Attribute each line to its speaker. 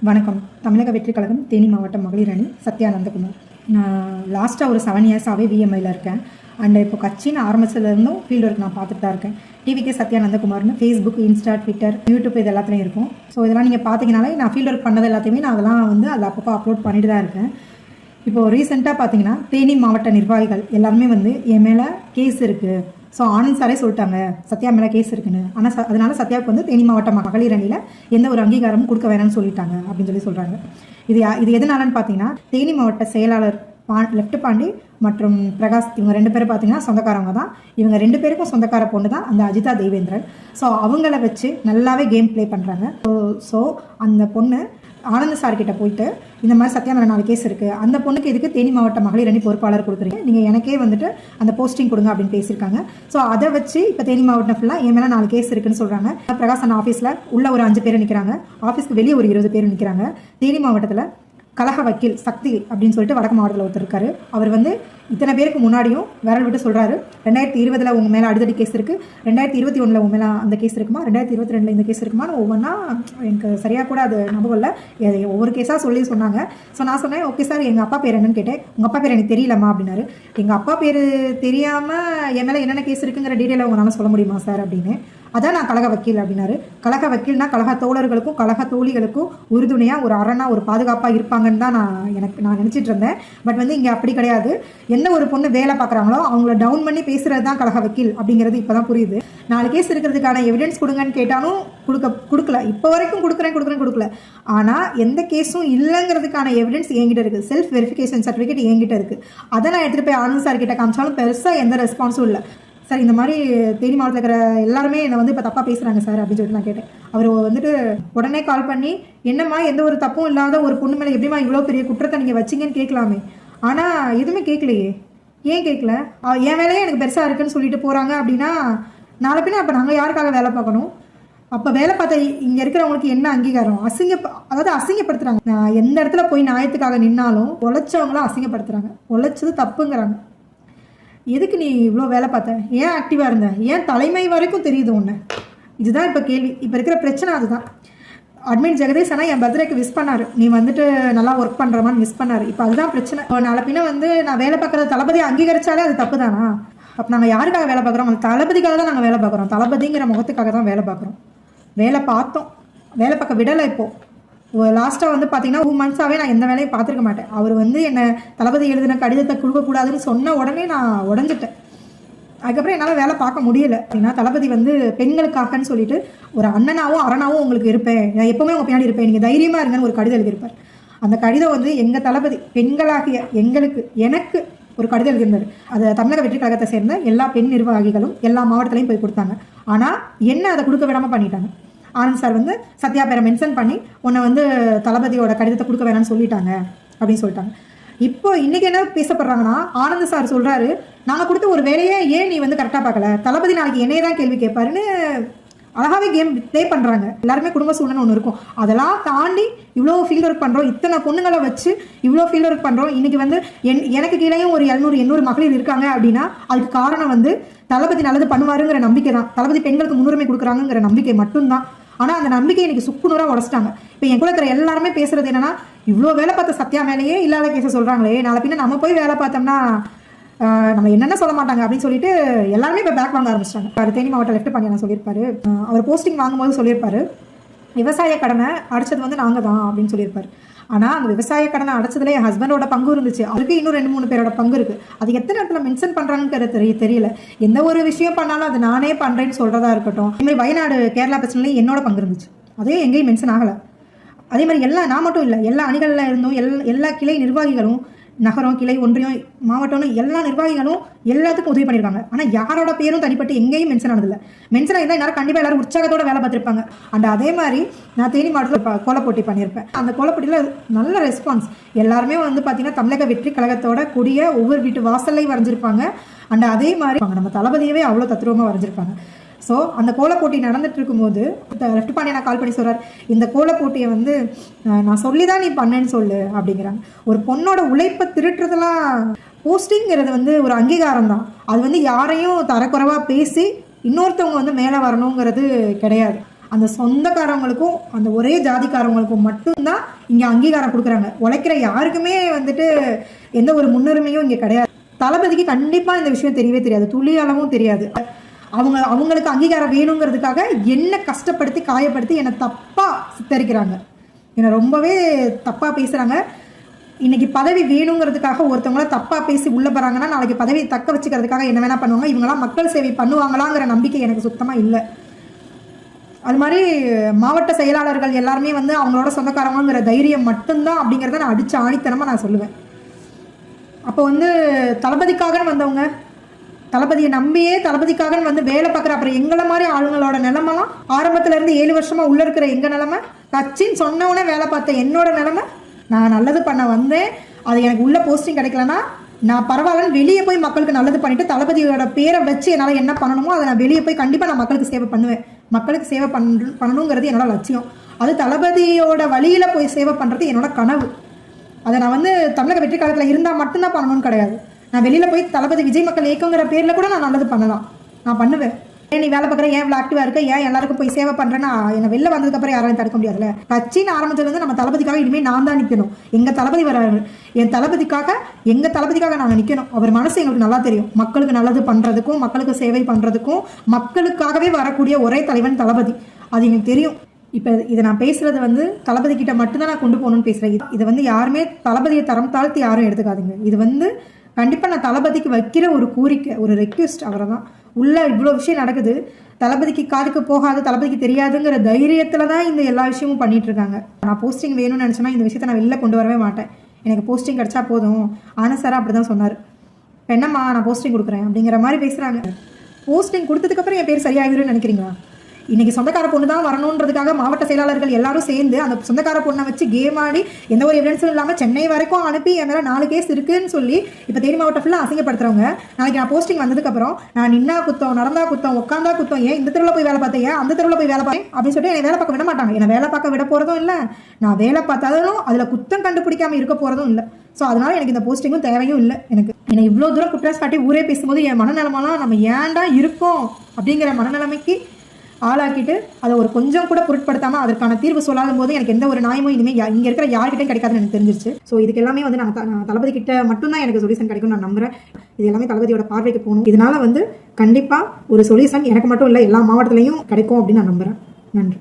Speaker 1: வணக்கம். தமிழக வெற்றிக் கழகம் தேனி மாவட்ட மகளிர் அணி சத்யா நந்தகுமார். நான் லாஸ்ட்டாக ஒரு 7 இயர்ஸாகவே விஎம்ஐயில் இருக்கேன். அண்ட் இப்போ கட்சின்னு ஆரம்பிச்சதுலேருந்தும் ஃபீல்டு ஒர்க் நான் பார்த்துட்டு தான் இருக்கேன். டிவிகே சத்யா நந்தகுமார்னு ஃபேஸ்புக், இன்ஸ்டா, ட்விட்டர், யூடியூப் இது எல்லாத்துலேயும் இருக்கும். ஸோ இதெல்லாம் நீங்கள் பார்த்தீங்கனாலே நான் ஃபீல்டு ஒர்க் பண்ணது எல்லாத்தையுமே நான் அதெல்லாம் வந்து அதில் அப்பப்போ அப்லோட் பண்ணிட்டு தான் இருக்கேன். இப்போது ரீசெண்டாக பார்த்தீங்கன்னா தேனி மாவட்ட நிர்வாகிகள் எல்லாருமே வந்து என் மேலே கேஸ் இருக்குது. ஸோ ஆனந்த் சாரே சொல்லிட்டாங்க சத்யா மேலே கேஸ் இருக்குன்னு. ஆனால் அதனால சத்யாவுக்கு வந்து தேனி மாவட்ட மகளிர் அணியில் எந்த ஒரு அங்கீகாரமும் கொடுக்க வேணாம்னு சொல்லிட்டாங்க அப்படின்னு சொல்கிறாங்க. இது எதனாலன்னு பார்த்தீங்கன்னா, தேனி மாவட்ட செயலாளர் லெஃப்ட் பாண்டி மற்றும் பிரகாஷ் இவங்க 2 பேரும் பார்த்தீங்கன்னா சொந்தக்காரவங்க தான். இவங்க 2 பேருக்கும் சொந்தக்கார பொண்ணு தான் அந்த அஜிதா தேவேந்திரன். ஸோ அவங்கள வச்சு நல்லாவே கேம் ப்ளே பண்ணுறாங்க. ஸோ அந்த பொண்ணு ஆனந்த் சார்கிட்ட போயிட்டு இந்த மாதிரி சத்யா மேலே 4 கேஸ் இருக்குது, அந்த பொண்ணுக்கு இதுக்கு தேனி மாவட்ட மகளிர் அணி பொறுப்பாளர் கொடுக்குறீங்க, நீங்கள் எனக்கே வந்துட்டு அந்த போஸ்டிங் கொடுங்க அப்படின்னு பேசியிருக்காங்க. ஸோ அதை வச்சு இப்போ தேனி மாவட்டம் ஃபுல்லாக என் மேலே 4 கேஸ் இருக்குன்னு சொல்கிறாங்க. பிரகாஷ் அண்ணா ஆஃபீஸில் உள்ள ஒரு 5 பேர் நிற்கிறாங்க, ஆஃபீஸ்க்கு வெளியே ஒரு 20 பேர் நிற்கிறாங்க. தேனி மாவட்டத்தில் கழக வக்கீல் சக்தி அப்படின்னு சொல்லிட்டு வடக்கு மாவட்டத்தில் ஒருத்தர் இருக்காரு. அவர் வந்து இத்தனை பேருக்கு முன்னாடியும் விரல் விட்டு சொல்கிறாரு, 2020 உங்கள் மேலே அடிதடி கேஸ் இருக்குது, 2021 உங்கள் மேலே அந்த கேஸ் இருக்குமா, 2022 இந்த கேஸ் இருக்குமா, ஒவ்வொன்றா எனக்கு சரியாக கூட அது ஞாபகம் இல்லை, ஒவ்வொரு கேஸாக சொன்னாங்க. ஸோ நான் சொன்னேன், ஓகே சார் எங்கள் அப்பா பேர் என்னன்னு கேட்டேன். உங்கள் அப்பா பேர் எனக்கு தெரியலம்மா அப்படின்னாரு. எங்கள் அப்பா பேர் தெரியாமல் என் மேலே என்னென்ன கேஸ் இருக்குங்கிற டீட்டெயிலை உங்களால் சொல்ல முடியுமா சார் அப்படின்னு. அதான் நான் கழக வக்கீல் அப்படின்னாரு. கழக வக்கீல்னா கழக தோழர்களுக்கும் கழக தோழிகளுக்கும் உறுதுணையாக ஒரு அரணா ஒரு பாதுகாப்பாக இருப்பாங்கன்னு தான் நான் நினச்சிட்டு இருந்தேன். பட் வந்து இங்கே அப்படி கிடையாது. எந்த ஒரு பொண்ணு வேலை பார்க்குறாங்களோ அவங்கள டவுன் பண்ணி பேசுகிறது தான் கழக வக்கீல் அப்படிங்கிறது இப்போ தான் புரியுது. 4 கேஸ் இருக்கிறதுக்கான எவிடன்ஸ் கொடுங்கன்னு கேட்டாலும் கொடுக்கல. இப்போ வரைக்கும் கொடுக்கல. ஆனால் எந்த கேஸும் இல்லைங்கிறதுக்கான எவிடன்ஸ் என்கிட்ட இருக்குது. செல்ஃப் வெரிஃபிகேஷன் சர்டிஃபிகேட் என்கிட்ட இருக்குது. அதை நான் எடுத்துகிட்டு போய் ஆனந்த் சார் கிட்ட காமிச்சாலும் பெருசாக எந்த ரெஸ்பான்ஸும் இல்லை. சார் இந்த மாதிரி தேனி மாவட்டத்தில் இருக்கிற எல்லாருமே என்னை வந்து இப்போ தப்பாக பேசுகிறாங்க சார் அப்படின்னு சொல்லிட்டு நான் கேட்டேன். அவர் வந்துட்டு உடனே கால் பண்ணி, என்னம்மா எந்த ஒரு தப்பும் இல்லாத ஒரு பொண்ணு மேலே எப்படிமா இவ்வளோ பெரிய குற்றத்தை நீங்கள் வச்சிங்கன்னு கேட்கலாமே. ஆனால் எதுவுமே கேட்கலையே. ஏன் கேட்கல? என் வேலையே எனக்கு பெருசாக இருக்குன்னு சொல்லிட்டு போகிறாங்க அப்படின்னா நாளை பின்ன அப்போ நாங்கள் யாருக்காக வேலை பார்க்கணும்? அப்போ வேலை பார்த்த இங்கே இருக்கிறவங்களுக்கு என்ன அங்கீகாரம்? அசிங்கப்படுத்துகிறாங்க. நான் எந்த இடத்துல போய் நியாயத்துக்காக நின்னாலும் உழைச்சவங்களாம் அசிங்கப்படுத்துகிறாங்க. உழைச்சது தப்புங்கிறாங்க. எதுக்கு நீ இவ்வளோ வேலை பார்த்த? ஏன் ஆக்டிவாக இருந்த? ஏன் தலைமை வரைக்கும் தெரியுது ஒன்று? இதுதான் இப்போ கேள்வி. இப்போ இருக்கிற பிரச்சனை அதுதான். அட்மின் ஜெகதீஷ் ஆனால் என் பர்த்டேக்கு விஷ் பண்ணார், நீ வந்துட்டு நல்லா ஒர்க் பண்ணுறமான்னு விஷ் பண்ணார். இப்போ அதுதான் பிரச்சனை. நாளை பின்ன வந்து நான் வேலை பார்க்குறது தளபதி அங்கீகரிச்சாலே அது தப்பு தானா? அப்போ நாங்கள் யாருக்காக வேலை பார்க்குறோம்? அந்த தளபதிக்காக தான் நாங்கள் வேலை பார்க்குறோம். தளபதிங்கிற முகத்துக்காக தான் வேலை பார்க்குறோம். வேலை பார்த்தோம், வேலை பார்க்க விடலை. இப்போது லாஸ்ட்டாக வந்து பார்த்தீங்கன்னா 2 மந்த்ஸாகவே நான் எந்த வேலையும் பார்த்துருக்க மாட்டேன். அவர் வந்து என்னை தளபதி எழுதின கடிதத்தை கொடுக்கக்கூடாதுன்னு சொன்ன உடனே நான் உடஞ்சிட்டேன். அதுக்கப்புறம் என்னால் வேலை பார்க்க முடியலை. ஏன்னா தளபதி வந்து பெண்களுக்காகன்னு சொல்லிட்டு ஒரு அண்ணனாவும் அரணாவும் உங்களுக்கு இருப்பேன், நான் எப்போவுமே உங்கள் பின்னாடி இருப்பேன், நீங்கள் தைரியமாக இருங்கன்னு ஒரு கடிதம் எழுதியிருப்பார். அந்த கடிதம் வந்து எங்கள் தளபதி பெண்களாகிய எனக்கு ஒரு கடிதம் எழுதியிருந்தார். அதை தமிழக வெற்றி கழகத்தை சேர்ந்த எல்லா பெண் நிர்வாகிகளும் எல்லா மாவட்டத்திலையும் போய் கொடுத்தாங்க. ஆனால் என்ன அதை கொடுக்க விடாமல் பண்ணிட்டாங்க. ஆனந்த் சார் வந்து சத்யா பேரை மென்ஷன் பண்ணி உன்னை வந்து தளபதியோட கடிதத்தை கொடுக்க வேணாம்னு சொல்லிட்டாங்க அப்படின்னு சொல்லிட்டாங்க. இப்போ இன்றைக்கி என்ன பேசப்படுறாங்கன்னா, ஆனந்த் சார் சொல்கிறாரு, நாங்கள் கொடுத்த ஒரு வேலையை ஏன் நீ வந்து கரெக்டாக பார்க்கல, தளபதி நாளைக்கு என்னையே தான் கேள்வி கேட்பாருன்னு அழகாகவே கேம் ப்ளே பண்ணுறாங்க. எல்லாருமே குடும்ப சூழ்நிலை ஒன்று இருக்கும். அதெல்லாம் தாண்டி இவ்வளோ ஃபீல்ட் ஒர்க் பண்ணுறோம், இத்தனை பொண்ணுங்களை வச்சு இவ்வளோ ஃபீல்ட் ஒர்க் பண்ணுறோம். இன்றைக்கி வந்து எனக்கு கீழேயும் ஒரு 700-800 மகளிர் இருக்காங்க அப்படின்னா அதுக்கு காரணம் வந்து தளபதி நல்லது பண்ணுவாருங்கிற நம்பிக்கை தான். தளபதி பெண்களுக்கு முன்னுரிமை கொடுக்குறாங்கிற நம்பிக்கை மட்டும்தான். ஆனால் அந்த நம்பிக்கையை இன்னைக்கு சுக்குநூறாக உடச்சிட்டாங்க. இப்போ என் கூட இருக்கிற எல்லாருமே பேசுறது என்னன்னா, இவ்வளோ வேலை பார்த்த சத்யா மேலேயே இல்லாத கேஸை சொல்கிறாங்களே, நாளை பின்ன நம்ம போய் வேலை பார்த்தோம்னா நம்ம என்னென்ன சொல்ல மாட்டாங்க அப்படின்னு சொல்லிட்டு எல்லாருமே இப்போ பேக் வாங்க ஆரம்பிச்சிட்டாங்க. தேனி மாவட்ட லெஃப்ட் பாண்டி நான் சொல்லியிருப்பாரு, அவர் போஸ்டிங் வாங்கும்போது சொல்லியிருப்பாரு, விவசாய கடனை அடைச்சது வந்து நாங்கள் தான் அப்படின்னு சொல்லியிருப்பாரு. ஆனால் அந்த விவசாய கடனை அடைச்சதுல என் ஹஸ்பண்டோட பங்கு இருந்துச்சு, அவருக்கு இன்னும் 2-3 பேரோட பங்கு இருக்குது. அது எத்தனை இடத்துல மென்ஷன் பண்ணுறாங்கன்னு தெரியல. எந்த ஒரு விஷயம் பண்ணாலும் அது நானே பண்ணுறேன்னு சொல்கிறதா இருக்கட்டும். அதேமாதிரி வயநாடு கேரளா பிரச்சனையும் என்னோட பங்கு இருந்துச்சு, அதே எங்கேயும் மென்ஷன் ஆகலை. அதே மாதிரி நான் மட்டும் இல்லை, எல்லா அணிகளில் இருந்தும் எல்லா கிளை நிர்வாகிகளும், நகரம், கிளை, ஒன்றியம், மாவட்டம்னு எல்லா நிர்வாகிகளும் எல்லாத்துக்கும் உதவி பண்ணியிருக்காங்க. ஆனால் யாரோட பேரும் தனிப்பட்டு எங்கேயும் மென்ஷன் ஆனதில்லை. மென்ஷன் ஆகிருந்தால் எல்லாரும் கண்டிப்பாக எல்லாரும் உற்சாகத்தோட வேலை பார்த்துருப்பாங்க. அண்ட் அதே மாதிரி நான் தேனி மாவட்டத்தில் கோலப்போட்டி பண்ணியிருப்பேன். அந்த கோலப்போட்டியில் நல்ல ரெஸ்பான்ஸ். எல்லாருமே வந்து பார்த்தீங்கன்னா தமிழக வெற்றி கழகத்தோட கூடிய ஒவ்வொரு வீட்டு வாசல்லையும் வரைஞ்சிருப்பாங்க. அண்ட் அதே மாதிரி நம்ம தளபதியவே அவ்வளோ தத்ரூபமாக வரைஞ்சிருப்பாங்க. ஸோ அந்த கோலப்போட்டி நடந்துட்டு இருக்கும்போது லெஃப்ட் பாண்டியை நான் கால் பண்ணி சொல்கிறார், இந்த கோலப்போட்டியை வந்து நான் சொல்லி தான் நீ பண்ணேன்னு சொல்லு அப்படிங்கிறாங்க. ஒரு பொண்ணோட உழைப்பை திருட்டுறதுலாம் போஸ்டிங்கிறது வந்து ஒரு அங்கீகாரம் தான். அது வந்து யாரையும் தரக்குறைவாக பேசி இன்னொருத்தவங்க வந்து மேலே வரணுங்கிறது கிடையாது. அந்த சொந்தக்காரவங்களுக்கும் அந்த ஒரே ஜாதிக்காரவங்களுக்கும் மட்டும்தான் இங்கே அங்கீகாரம் கொடுக்குறாங்க. உழைக்கிற யாருக்குமே வந்துட்டு எந்த ஒரு முன்னுரிமையும் இங்கே கிடையாது. தளபதிக்கு கண்டிப்பாக இந்த விஷயம் தெரியவே தெரியாது, துளி அளவும் தெரியாது. அவங்களுக்கு அங்கீகாரம் வேணுங்கிறதுக்காக என்னை கஷ்டப்படுத்தி காயப்படுத்தி என்னை தப்பாக சித்தரிக்கிறாங்க, என்னை ரொம்பவே தப்பாக பேசுகிறாங்க. இன்னைக்கு பதவி வேணுங்கிறதுக்காக ஒருத்தவங்கள தப்பாக பேசி உள்ளே போகிறாங்கன்னா நாளைக்கு பதவியை தக்க வச்சுக்கிறதுக்காக என்ன வேணால் பண்ணுவாங்க. இவங்களாம் மக்கள் சேவை பண்ணுவாங்களாங்கிற நம்பிக்கை எனக்கு சுத்தமாக இல்லை. அது மாதிரி மாவட்ட செயலாளர்கள் எல்லாருமே வந்து அவங்களோட சொந்தக்காரங்கிற தைரியம் மட்டும்தான் அப்படிங்கிறத நான் அடித்து ஆணித்தனமாக நான் சொல்லுவேன். அப்போ வந்து தளபதிக்காக வந்தவங்க, தளபதியை நம்பியே தளபதிக்காக வந்து வேலை பார்க்குற அப்புறம் எங்களை மாதிரி ஆளுங்களோட நிலைமெல்லாம் ஆரம்பத்துலேருந்து 7 வருஷமாக உள்ளே இருக்கிற எங்கள் நிலைமை, கட்சின்னு சொன்னவொடனே வேலை பார்த்த என்னோட நிலைமை, நான் நல்லது பண்ண வந்தேன், அது எனக்கு உள்ள போஸ்டிங் கிடைக்கலன்னா நான் பரவாயில்லன்னு வெளியே போய் மக்களுக்கு நல்லது பண்ணிவிட்டு தளபதியோட பேரை வச்சு என்னால் என்ன பண்ணணுமோ அதை நான் வெளியே போய் கண்டிப்பாக நான் மக்களுக்கு சேவை பண்ணுவேன். மக்களுக்கு சேவை பண்ணணுங்கிறது என்னோட லட்சியம். அது தளபதியோட வழியில் போய் சேவை பண்ணுறது என்னோட கனவு. அதை நான் வந்து தமிழக வெற்றி கழகத்தில் இருந்தால் மட்டும்தான் பண்ணணும்னு கிடையாது. நான் வெளியில் போய் தளபதி விஜய் மக்கள் இயக்கங்கிற பேரில் கூட நான் நல்லது பண்ணலாம், நான் பண்ணுவேன். ஏன் நீ வேலை பார்க்குற, ஏன் இவ்வளோ ஆக்டிவாக இருக்க, ஏன் எல்லாருக்கும் போய் சேவை பண்ணுறேன்னா என்னை வெளில வந்ததுக்கப்புறம் யாராலையும் தடுக்க முடியாதுல்ல. கட்சின்னு ஆரம்பத்துலேருந்து நம்ம தளபதிக்காக இனிமேல் நான் தான் நிற்கணும். எங்கள் தளபதி வராரு, என் தளபதிக்காக நாங்கள் நிற்கணும். அவர் மனசு எங்களுக்கு நல்லா தெரியும். மக்களுக்கு நல்லது பண்ணுறதுக்கும் மக்களுக்கு சேவை பண்ணுறதுக்கும் மக்களுக்காகவே வரக்கூடிய ஒரே தலைவன் தளபதி, அது எனக்கு தெரியும். இப்போ இதை நான் பேசுகிறது வந்து தளபதி கிட்ட மட்டும்தான் நான் கொண்டு போகணும்னு பேசுகிறேன். இதை வந்து யாருமே தளபதியை தரம் தாழ்த்தி யாரும் எடுத்துக்காதுங்க. இது வந்து கண்டிப்பாக நான் தளபதிக்கு வைக்கிற ஒரு கோரிக்கை, ஒரு ரெக்வெஸ்ட். அவரை தான் உள்ள இவ்வளோ விஷயம் நடக்குது, தளபதிக்கு காதுக்கு போகாது, தளபதிக்கு தெரியாதுங்கிற தைரியத்தில் தான் இந்த எல்லா விஷயமும் பண்ணிட்டு இருக்காங்க. நான் போஸ்டிங் வேணும்னு நினச்சேன்னா இந்த விஷயத்தை நான் வெளில கொண்டு வரவே மாட்டேன். எனக்கு போஸ்டிங் கிடச்சா போதும். ஆனந்த் சார் அப்படி தான் சொன்னார். என்னம்மா நான் போஸ்டிங் கொடுக்குறேன் அப்படிங்கிற மாதிரி பேசுகிறாங்க. போஸ்டிங் கொடுத்ததுக்கப்புறம் என் பேர் சரியாகிடும்னு நினைக்கிறீங்களா? இன்றைக்கி சொந்தக்கார பொண்ணு தான் வரணுன்றதுக்காக மாவட்ட செயலாளர்கள் எல்லாரும் சேர்ந்து அந்த சொந்தக்கார பொண்ணை வச்சு கேம் ஆடி எந்த ஒரு எவிடன்ஸும் இல்லாமல் சென்னை வரைக்கும் அனுப்பி என் மேலே 4 கேஸ் இருக்குன்னு சொல்லி இப்போ தேனி மாவட்டம் ஃபுல்லாக அசிங்கப்படுத்துறவங்க நாளைக்கு நான் போஸ்டிங் வந்ததுக்கப்புறம் நான் நின்னா குத்தம், நடந்தா குத்தம், உட்காந்தா குத்தம், ஏன் இந்த தெருவில் போய் வேலை பார்த்தேன், ஏன் அந்த தெருவில் போய் வேலை பார்த்தேன் அப்படின்னு சொல்லிட்டு என்னை வேலை பார்க்க விட மாட்டாங்க. என்னை வேலை பார்க்க விட போகிறதும் இல்லை, நான் வேலை பார்த்தாலும் அதில் குத்தம் கண்டுபிடிக்காமல் இருக்க போகிறதும் இல்லை. ஸோ அதனால எனக்கு இந்த போஸ்டிங்கும் தேவையும் இல்லை. என்னை இவ்வளோ தூரம் குற்றம் சாட்டி ஊரே பேசும்போது என் மனநிலைமெல்லாம் நம்ம ஏன்டா இருக்கோம் அப்படிங்கிற மனநிலைமைக்கு ஆளாக்கிட்டு அதை ஒரு கொஞ்சம் கூட பொருட்படுத்தாமல் அதற்கான தீர்வு சொல்லாத போது எனக்கு எந்த ஒரு நியாயமும் இனிமேல் இங்கே இருக்கிற யார்கிட்டையும் கிடைக்காதுன்னு எனக்கு தெரிஞ்சிருச்சு. ஸோ இதுக்கு எல்லாமே வந்து நான் தளபதி கிட்ட மட்டும்தான் எனக்கு சொல்யூஷன் கிடைக்கும் நான் நம்புறேன். இது எல்லாமே தளபதியோட பார்வைக்கு போகணும். இதனால வந்து கண்டிப்பாக ஒரு சொல்யூஷன் எனக்கு மட்டும் இல்லை எல்லா மாவட்டத்திலையும் கிடைக்கும் அப்படின்னு நான் நம்புகிறேன். நன்றி.